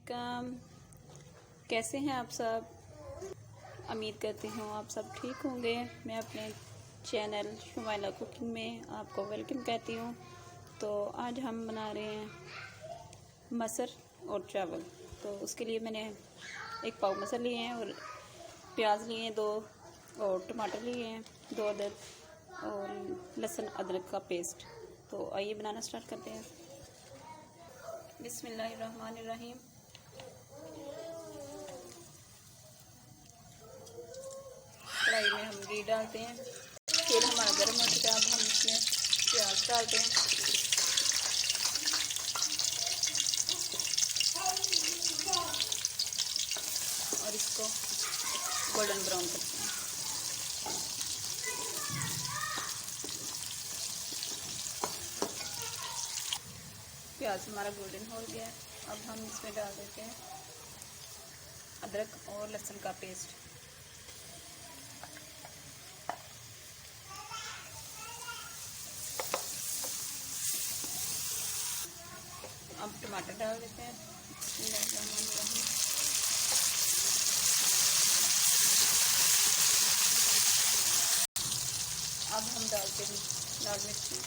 वालेकुम। कैसे हैं आप सब? उम्मीद करती हूँ आप सब ठीक होंगे। मैं अपने चैनल शमाइला कुकिंग में आपको वेलकम कहती हूँ। तो आज हम बना रहे हैं मसर और चावल। तो उसके लिए मैंने एक पाव मसर लिए हैं और प्याज लिए हैं 2 और टमाटर लिए हैं 2 अदद और लहसुन अदरक का पेस्ट। तो आइए बनाना स्टार्ट करते हैं। बिस्मिल्लाहिर्रहमानिर्रहीम। कढ़ाई में हम घी डालते हैं। तेल हमारा गर्म हो चुका है। अब हम इसमें प्याज डालते हैं और इसको गोल्डन ब्राउन करते हैं। प्याज हमारा गोल्डन हो गया है। अब हम इसमें डाल देते हैं अदरक और लहसुन का पेस्ट। अब टमाटर डाल देते हैं। अब हम डालते हैं लाल मिर्ची,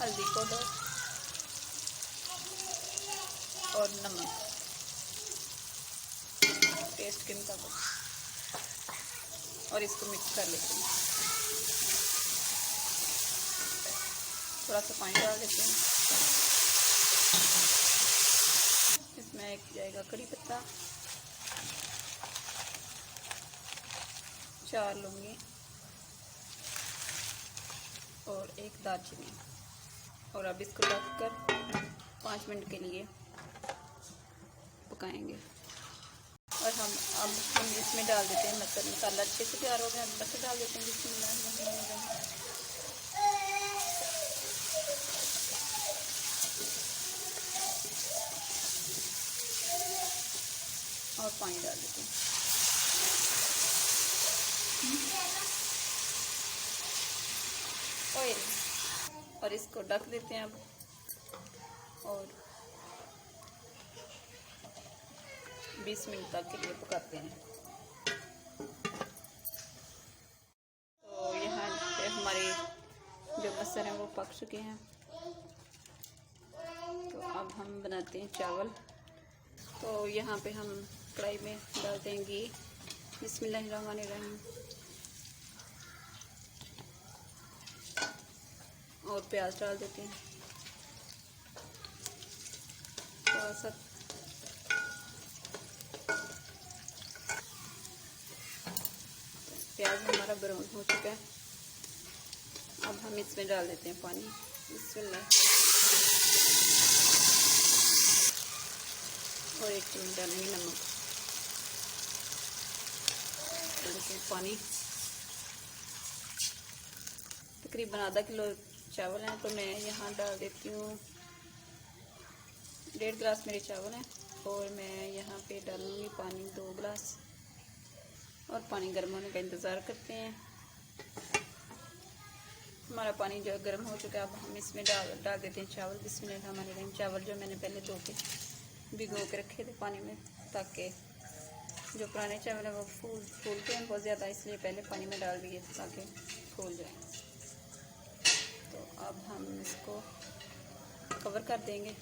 हल्दी पाउडर और नमक टेस्ट के मुताबिक और इसको मिक्स कर लेते हैं। थोड़ा सा पानी डाल देते हैं। इसमें एक जाएगा कड़ी पत्ता, 4 लौंगी और 1 दालचीनी। और अब इसको ढककर 5 मिनट के लिए पकाएंगे। और अब हम इसमें डाल देते हैं मसाला। मसाला अच्छे से तैयार हो गया। मसाला डाल देते हैं बिस्मिल्लाह। और पानी डाल देते हैं। ऑयल और इसको ढक देते हैं अब और 20 मिनट तक के लिए पकाते हैं। तो यहाँ पे हमारे जो मसर हैं वो पक चुके हैं। तो अब हम बनाते हैं चावल। तो यहाँ पे हम कढ़ाई में डालते हैं घी। बिस्मिल्लाहिर्रहमानिर्रहीम। और प्याज डाल देते हैं थोड़ा सा। प्याज हमारा ब्राउन हो चुका है। अब हम इसमें डाल देते हैं पानी। बिस्मिल्लाह। और 1 चम्मच डालेंगे नमक। पानी तकरीबन आधा किलो चावल हैं तो मैं यहाँ डाल देती हूँ 1.5 गिलास मेरे चावल हैं और मैं यहाँ पे डालूँगी पानी 2 गिलास। और पानी गर्म होने का इंतज़ार करते हैं। हमारा पानी जो गर्म हो चुका है अब हम इसमें डाल देते हैं चावल। बिस्मिल्लाहिर्रहमानिर्रहीम। चावल जो मैंने पहले धो के भिगो के रखे थे पानी में, ताकि जो पुराने चावल है वो फूलते हैं बहुत ज़्यादा, इसलिए पहले पानी में डाल दिए थे ताकि फूल जाए। तो अब हम इसको कवर कर देंगे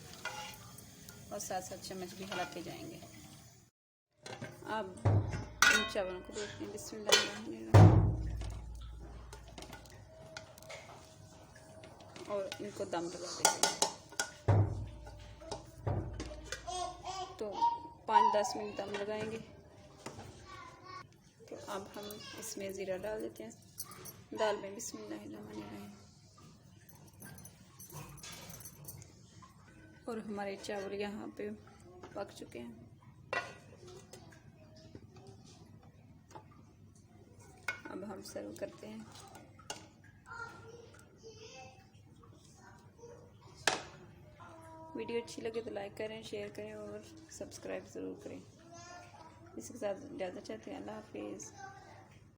और साथ चम्मच भी हिलाते जाएंगे। अब इन चावलों को देखते हैं। बिस्मिल्लाह। और इनको दम लगा देंगे। तो 5-10 मिनट दम लगाएंगे। तो अब हम इसमें ज़ीरा डाल देते हैं दाल में। बिस्मिल्लाहिर्रहमानिर्रहीम। और हमारे चावल यहाँ पे पक चुके हैं। अब हम सर्व करते हैं। वीडियो अच्छी लगे तो लाइक करें, शेयर करें और सब्सक्राइब ज़रूर करें। इसी के साथ इजाज़त चाहते हैं। अल्लाह हाफिज़।